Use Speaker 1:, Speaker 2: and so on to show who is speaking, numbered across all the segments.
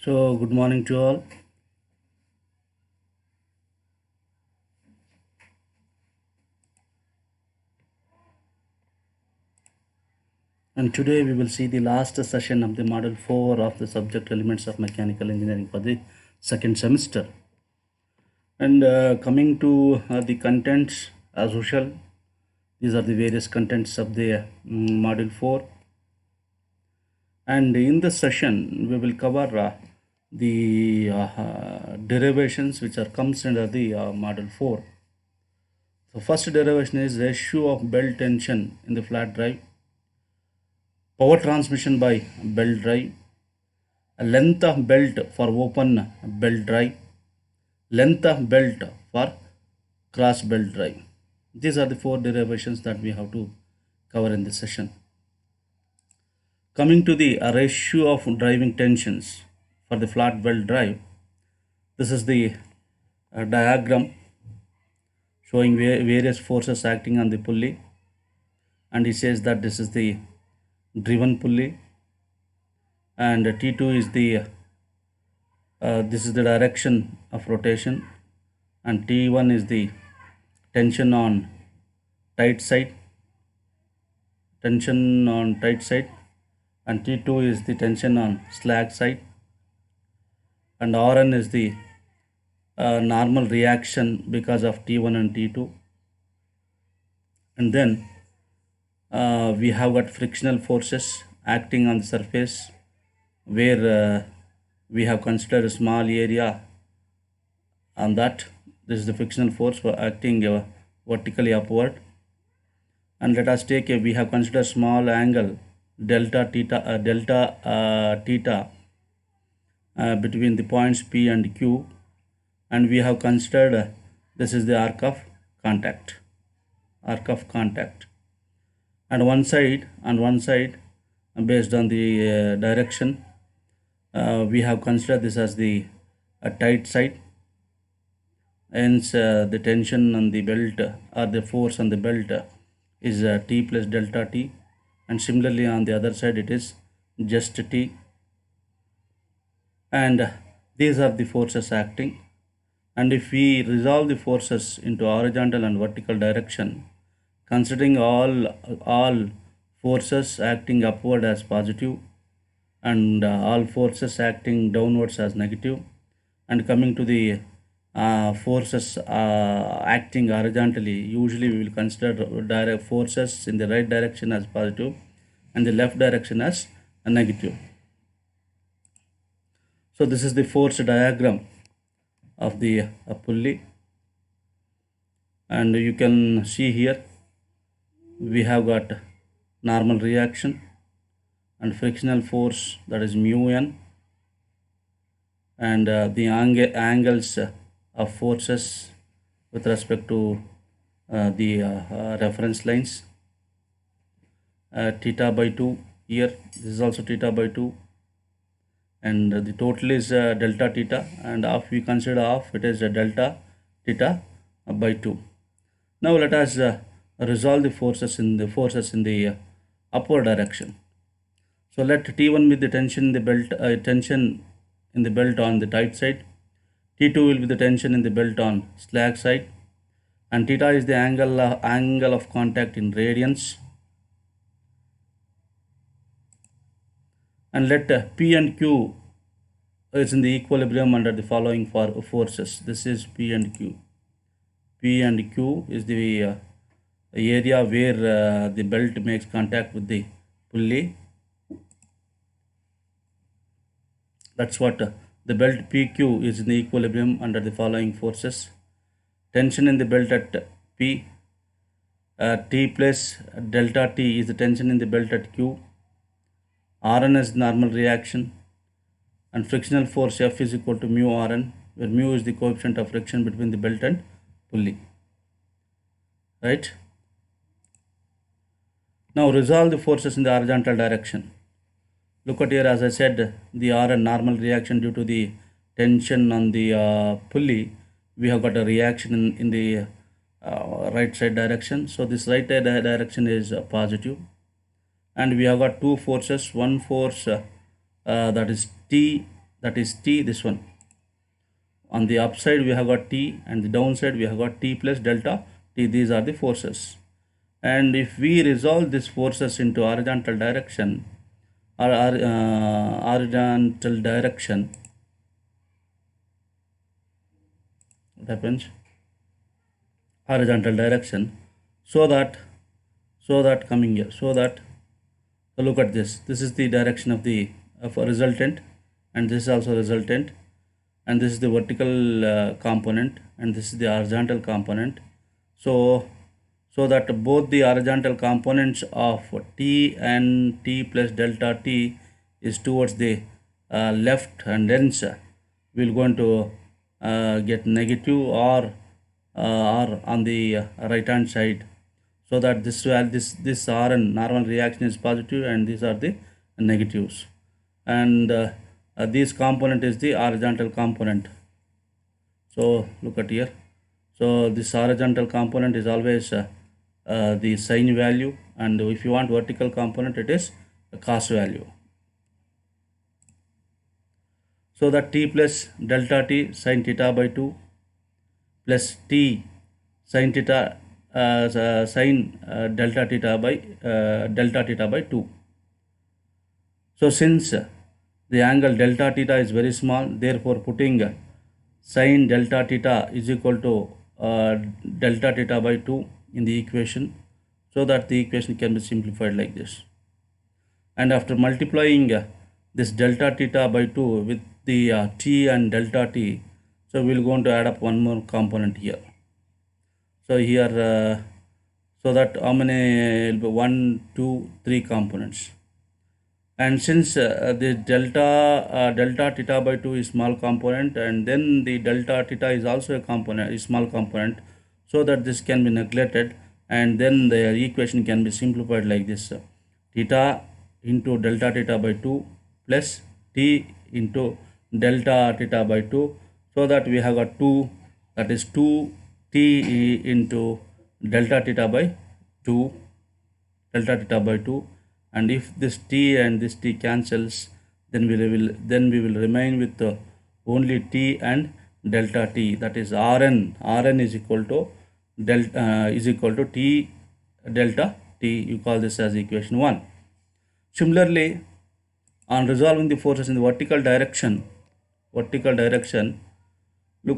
Speaker 1: So, good morning to all. And today we will see the last session of the Model 4 of the subject Elements of Mechanical Engineering for the second semester. And coming to the contents, as usual, these are the various contents of the Model 4. And in this session, we will cover the derivations which are comes under the Model 4. So, first derivation is ratio of belt tension in the flat drive, power transmission by belt drive, a length of belt for open belt drive, length of belt for cross belt drive. These are the four derivations that we have to cover in this session. Coming to the ratio of driving tensions for the flat belt drive, this is the diagram showing various forces acting on the pulley, and it says that this is the driven pulley, and T2 is the this is the direction of rotation, and T1 is the tension on tight side, and T2 is the tension on slack side, and Rn is the normal reaction because of T1 and T2. And then we have got frictional forces acting on the surface, where we have considered a small area on that. This is the frictional force for acting vertically upward. And let us take we have considered small angle delta theta between the points P and Q, and we have considered this is the arc of contact, and on one side based on the direction, we have considered this as the tight side. Hence the tension on the belt or the force on the belt is T plus delta T, and similarly on the other side it is just T. And these are the forces acting, and if we resolve the forces into horizontal and vertical direction, considering all forces acting upward as positive and all forces acting downwards as negative, and coming to the forces acting horizontally, usually we will consider direct forces in the right direction as positive and the left direction as a negative. So this is the force diagram of the pulley, and you can see here we have got normal reaction and frictional force, that is mu n, and the angles of forces with respect to the reference lines, theta by 2 here, this is also theta by 2, and the total is delta theta, and if we consider it is delta theta by 2. Now let us resolve the forces in the upward direction. So let T1 be the tension in the belt on the tight side, T2 will be the tension in the belt on slack side, and theta is the angle of contact in radians. And let P and Q is in the equilibrium under the following forces. This is P and Q. P and Q is the area where the belt makes contact with the pulley. That's what the belt PQ is in the equilibrium under the following forces. Tension in the belt at P, T plus delta T is the tension in the belt at Q. Rn is normal reaction, and frictional force F is equal to mu Rn, where mu is the coefficient of friction between the belt and pulley. Right? Now resolve the forces in the horizontal direction. Look at here, as I said, the Rn normal reaction due to the tension on the pulley. We have got a reaction in the right side direction. So this right side direction is positive. And we have got two forces. One force that is T, that is t, this one. On the upside we have got t, and the downside we have got t plus delta t. These are the forces. And if we resolve these forces into horizontal direction, or horizontal direction, what happens? Horizontal direction, so that coming here, so look at this. This is the direction of the a resultant, and this is also resultant, and this is the vertical component, and this is the horizontal component. So that both the horizontal components of t and t plus delta t is towards the left, and hence we're going to get negative or on the right hand side, so that this Rn normal reaction is positive and these are the negatives, and this component is the horizontal component. So look at here. So this horizontal component is always the sine value, and if you want vertical component, it is a cos value. So that t plus delta t sine theta by 2 plus t sine theta sine delta theta by 2. So since the angle delta theta is very small, therefore putting sine delta theta is equal to delta theta by 2 in the equation, so that the equation can be simplified like this. And after multiplying this delta theta by 2 with the t and delta t, so we're going to add up one more component here. So here, so that how many will be 1, 2, 3 components. And since the delta theta by 2 is small component, and then the delta theta is also a component, is small component, so that this can be neglected, and then the equation can be simplified like this: theta into delta theta by 2 plus t into delta theta by 2, so that we have got 2, that is 2t into delta theta by 2, and if this t and this t cancels, then we will remain with only t and delta t, that is Rn is equal to t delta t. You call this as equation 1. Similarly, on resolving the forces in the vertical direction, look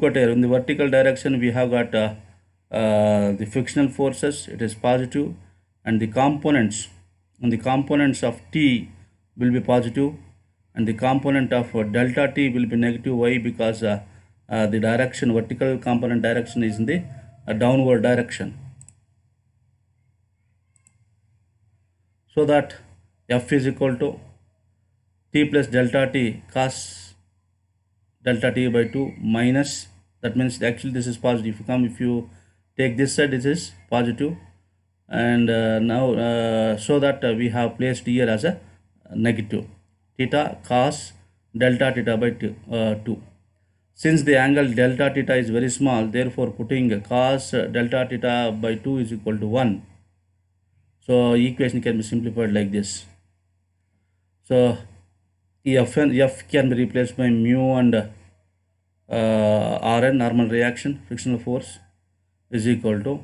Speaker 1: at here. In the vertical direction we have got the frictional forces, it is positive, and the components of t will be positive, and the component of delta t will be negative. Why? Because the direction, vertical component direction, is in the downward direction. So that F is equal to t plus delta t cos delta t by 2 minus, that means actually this is positive. If you take this side, this is positive, and now so that we have placed here as a negative, theta cos delta theta by 2. Since the angle delta theta is very small, therefore putting cos delta theta by 2 is equal to 1. So equation can be simplified like this. So F can be replaced by mu and Rn, normal reaction, frictional force, is equal to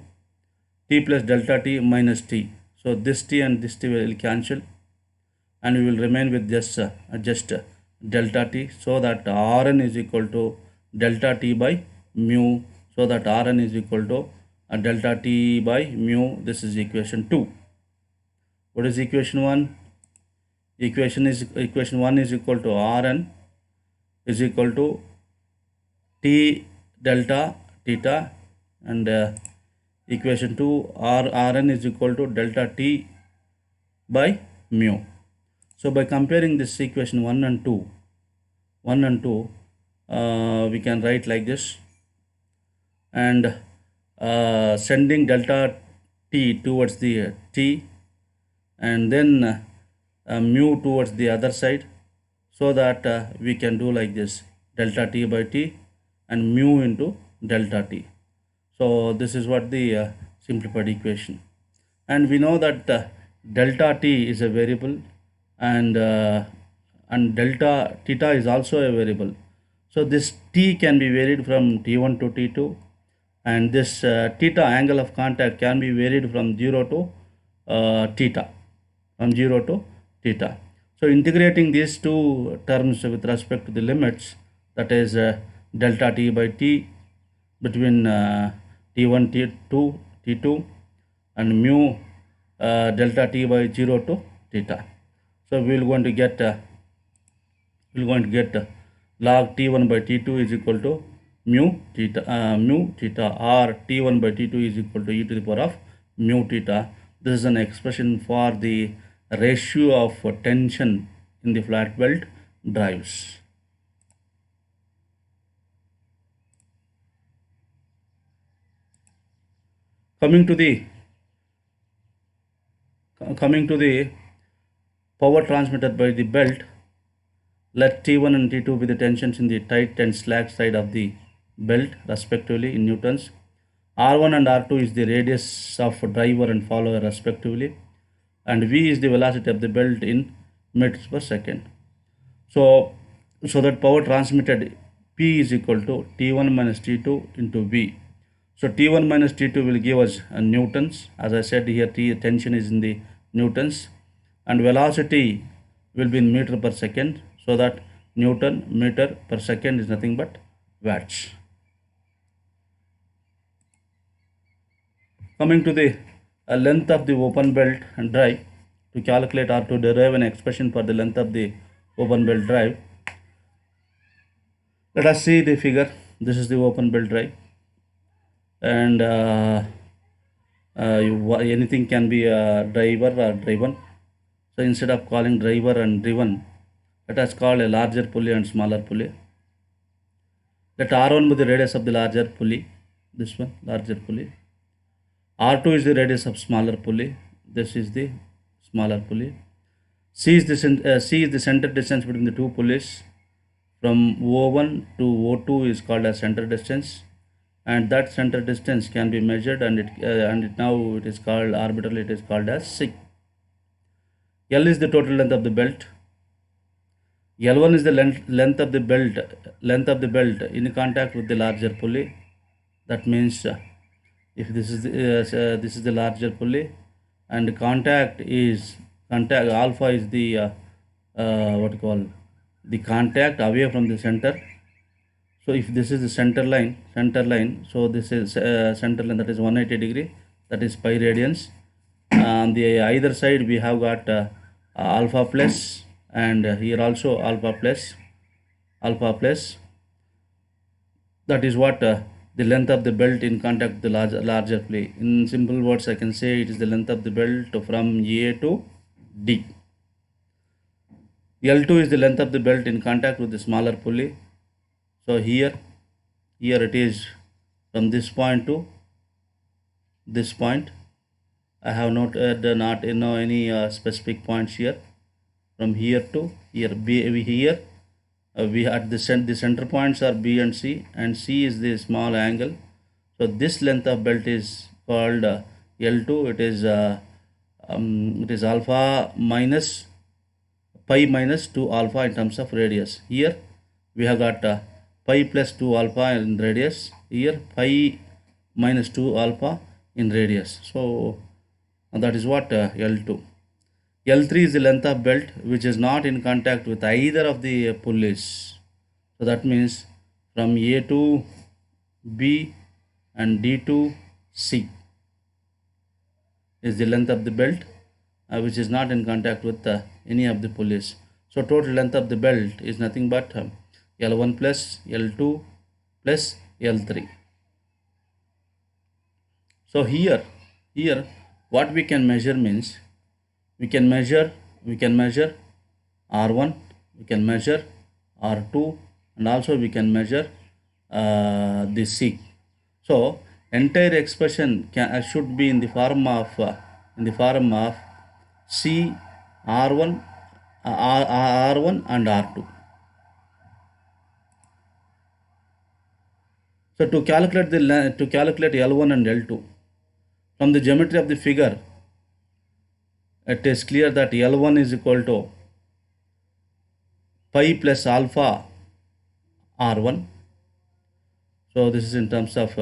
Speaker 1: t plus delta t minus t. So this t and this t will cancel, and we will remain with just delta t, so that Rn is equal to delta t by mu, so that Rn is equal to delta t by mu. This is equation 2. What is equation 1? Equation 1 is equal to Rn is equal to t delta theta, and equation 2 Rn is equal to delta t by mu. So by comparing this equation 1 and 2, we can write like this, and sending delta t towards the t, and then mu towards the other side, so that we can do like this: delta t by t and mu into delta t. So this is what the simplified equation. And we know that delta t is a variable, and and delta theta is also a variable. So this t can be varied from t1 to t2, and this theta angle of contact can be varied from 0 to theta, from 0 to theta. So integrating these two terms with respect to the limits, that is delta t by t between t1, t2, t2, and mu delta t by 0 to theta. So we will going to get log t1 by t2 is equal to mu theta, or t1 by t2 is equal to e to the power of mu theta. This is an expression for the ratio of tension in the flat belt drives. Coming to the power transmitted by the belt, let T1 and T2 be the tensions in the tight and slack side of the belt respectively in newtons. R1 and R2 is the radius of driver and follower respectively, and V is the velocity of the belt in meters per second. So that power transmitted P is equal to T1 minus T2 into V. So T1 minus T2 will give us newtons. As I said here, tension is in the newtons, and velocity will be in meter per second, so that Newton meter per second is nothing but watts. Coming to the length of the open belt drive, to calculate or to derive an expression for the length of the open belt drive, let us see the figure. This is the open belt drive, and anything can be a driver or driven. So instead of calling driver and driven, let us call a larger pulley and smaller pulley. Let R1 be the radius of the larger pulley, this one, larger pulley. R2 is the radius of smaller pulley, this is the smaller pulley. C is the center distance between the two pulleys. From O1 to O2 is called as center distance, and that center distance can be measured, and now it is called arbitrarily, it is called as C. L is the total length of the belt. L1 is the length of the belt in contact with the larger pulley. That means if this is the larger pulley, and alpha is the the contact away from the center. So if this is the center line, so this is center line, that is 180 degree, that is pi radians. On the either side we have got alpha plus, and here also alpha plus. That is what the length of the belt in contact with the larger pulley. In simple words, I can say it is the length of the belt from A to D. L2 is the length of the belt in contact with the smaller pulley. So here it is from this point to this point. I have not any specific points here. From here to here, we had the center points are B and C is the small angle. So this length of belt is called L2. It is alpha minus pi minus 2 alpha in terms of radius. Here we have got pi plus 2 alpha in radius. Here pi minus 2 alpha in radius. So that is what L2. L3 is the length of belt which is not in contact with either of the pulleys. So that means from A to B and D to C is the length of the belt which is not in contact with any of the pulleys. So total length of the belt is nothing but L1 plus L2 plus L3. So here what we can measure means, we can measure R1, we can measure R2, and also we can measure the C. So entire expression should be in the form of C, R1 and R2. So to calculate L1 and L2 from the geometry of the figure, it is clear that L1 is equal to pi plus alpha r1. So this is in terms of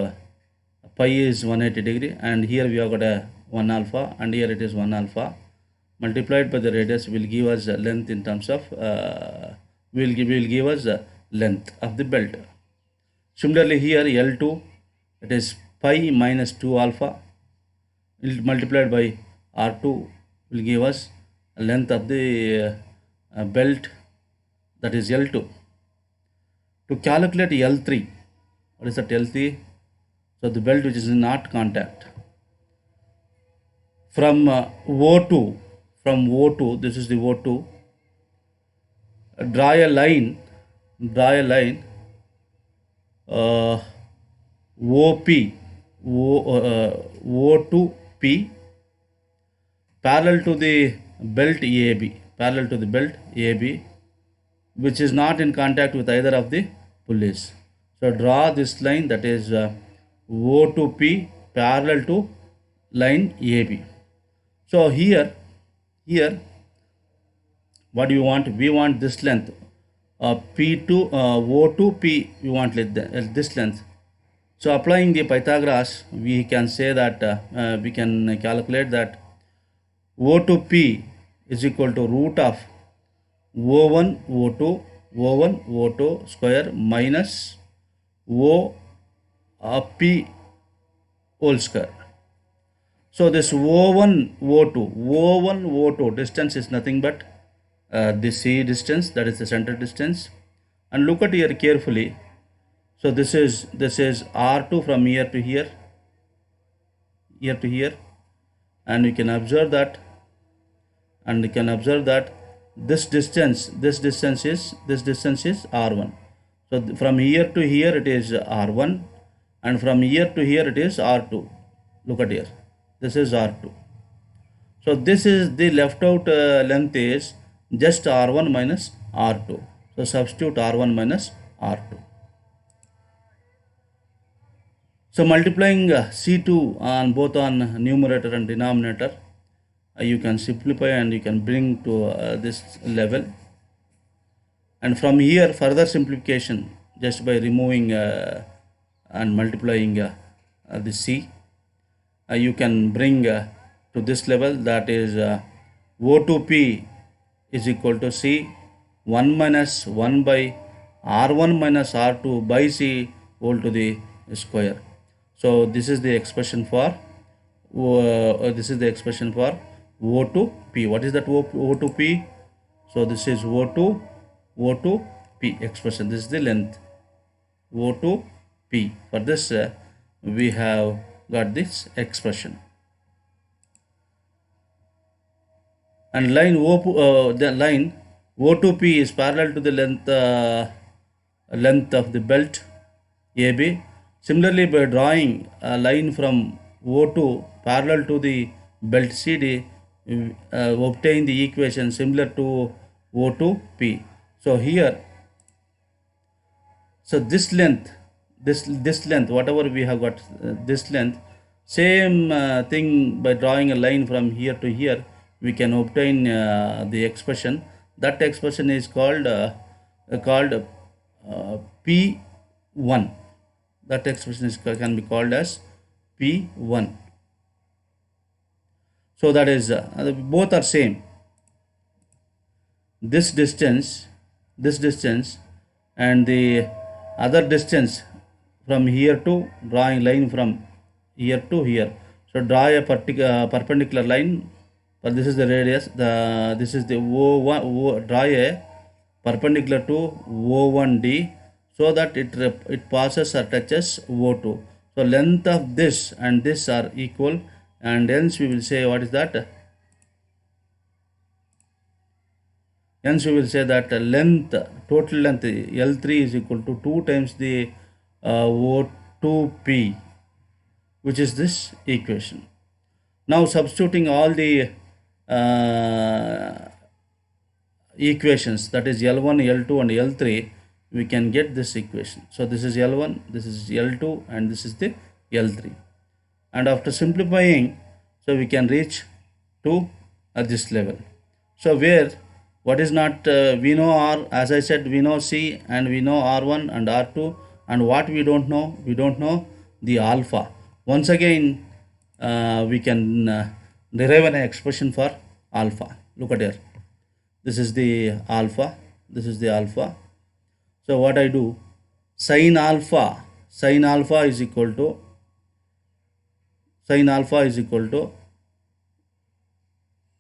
Speaker 1: pi is 180 degree, and here we have got a 1 alpha, and here it is 1 alpha multiplied by the radius will give us a length in terms of will give us a length of the belt. Similarly here L2, it is pi minus 2 alpha multiplied by R2 will give us a length of the belt, that is L2. To calculate L3, what is that L3? So the belt which is not contact. From O2, this is the O2, draw a line OP, O2P parallel to the belt AB, which is not in contact with either of the pulleys. So draw this line, that is O2P parallel to line AB. So here what do you want? We want this length P2 O2P, we want this length. So applying the Pythagoras, we can say that we can calculate that O2P is equal to root of O1 O2 square minus O P whole square. So this O1 O2 distance is nothing but the C distance, that is the center distance. And look at here carefully. So this is R2 from here to here, and you can observe that, this distance is R1. So from here to here it is R1, and from here to here it is R2. Look at here, this is R2. So this is the left out length is just R1 minus R2. So substitute R1 minus R2. So multiplying C2 on both on numerator and denominator, you can simplify and you can bring to this level. And from here further simplification, just by removing and multiplying the C, you can bring to this level, that is O2P is equal to C 1 minus 1 by R1 minus R2 by C whole to the square. So this is the expression for O2P. What is that O2P? So this is O2P expression. This is the length O2P. For this we have got this expression. And line O2P is parallel to the length of the belt AB. Similarly, by drawing a line from O2 parallel to the belt CD, obtain the equation similar to O2P. So here, so this length, whatever we have got, this length, same thing by drawing a line from here to here, we can obtain the expression. That expression is called P1. That expression can be called as P1. So that is both are same. This distance and the other distance from here to, drawing line from here to here. So draw a perpendicular line. But this is the radius. This is the O1. Draw a perpendicular to O1D, so that it passes or touches O2. So length of this and this are equal, and hence we will say, what is that? Hence we will say that length, total length L3 is equal to 2 times the O2P, which is this equation. Now substituting all the equations, that is L1, L2 and L3, we can get this equation. So this is L1, this is L2, and this is the L3. And after simplifying, so we can reach to this level. So where What is not, we know R, as I said, we know C and we know R1 and R2, and what we don't know, we don't know the alpha. Once again, we can derive an expression for alpha. Look at here. This is the alpha. This is the alpha. So what I do, sin alpha is equal to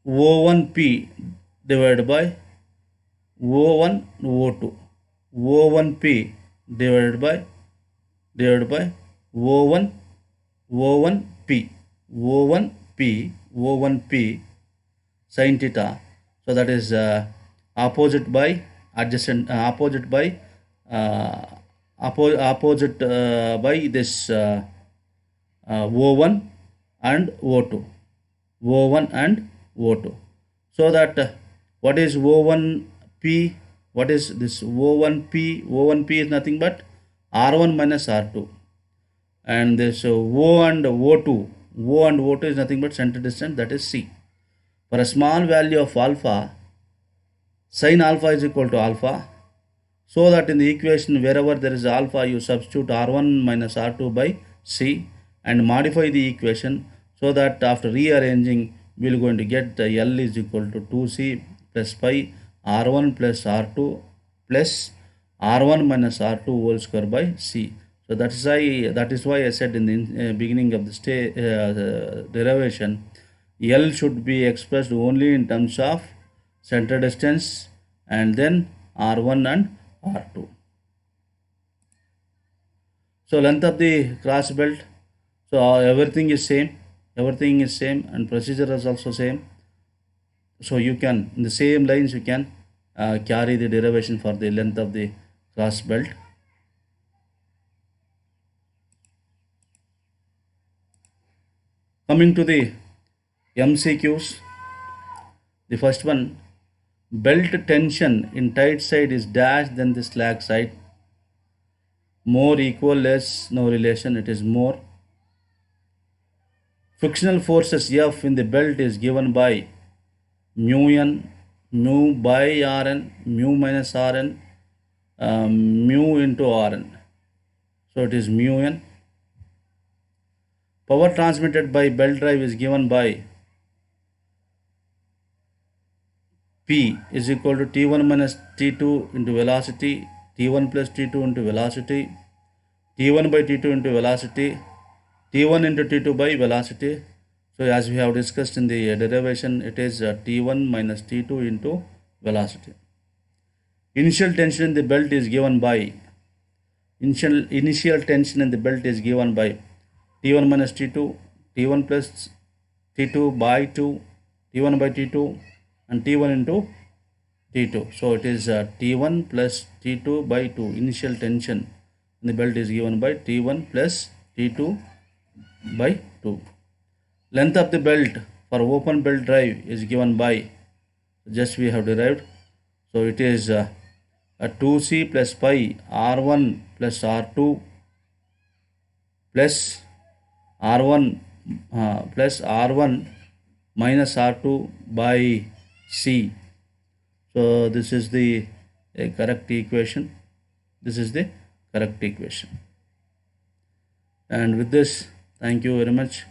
Speaker 1: O1P divided by O1 O2. O1P divided by O1 O1P O1P sin theta. So that is opposite by adjacent, opposite by this O1 and O2. O1 and O2. So that what is O1P? What is this O1P? O1P is nothing but R1 minus R2. And this O and O2 is nothing but center distance, that is C. For a small value of alpha, sin alpha is equal to alpha. So that in the equation wherever there is alpha, you substitute R1 minus R2 by C and modify the equation, so that after rearranging we are going to get L is equal to 2C plus pi R1 plus R2 plus R1 minus R2 whole square by C. So that is why I said in the beginning of the derivation, L should be expressed only in terms of center distance and then R1 and R2. So length of the cross belt, so everything is same, and procedure is also same. So you can, in the same lines, you can carry the derivation for the length of the cross belt. Coming to the MCQs, the first one, belt tension in tight side is dash than the slack side. More, equal, less, no relation, it is more. Frictional forces F in the belt is given by mu n, mu by Rn, mu minus Rn, mu into Rn. So it is mu n. Power transmitted by belt drive is given by P is equal to T1 minus T2 into velocity, T1 plus T2 into velocity, T1 by T2 into velocity, T1 into T2 by velocity. So as we have discussed in the derivation, it is T1 minus T2 into velocity. Initial tension in the belt is given by initial tension in the belt is given by T1 minus T2, T1 plus T2 by 2, T1 by T2 and T1 into T2. So it is T1 plus T2 by 2. Initial tension in the belt is given by T1 plus T2 by 2. Length of the belt for open belt drive is given by, just we have derived. So it is a 2C plus pi R1 plus R2 plus R1 minus R2 by C. So this is the correct equation. And with this, thank you very much.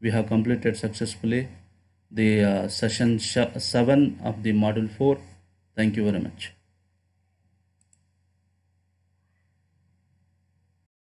Speaker 1: We have completed successfully the session 7 of the module 4. Thank you very much.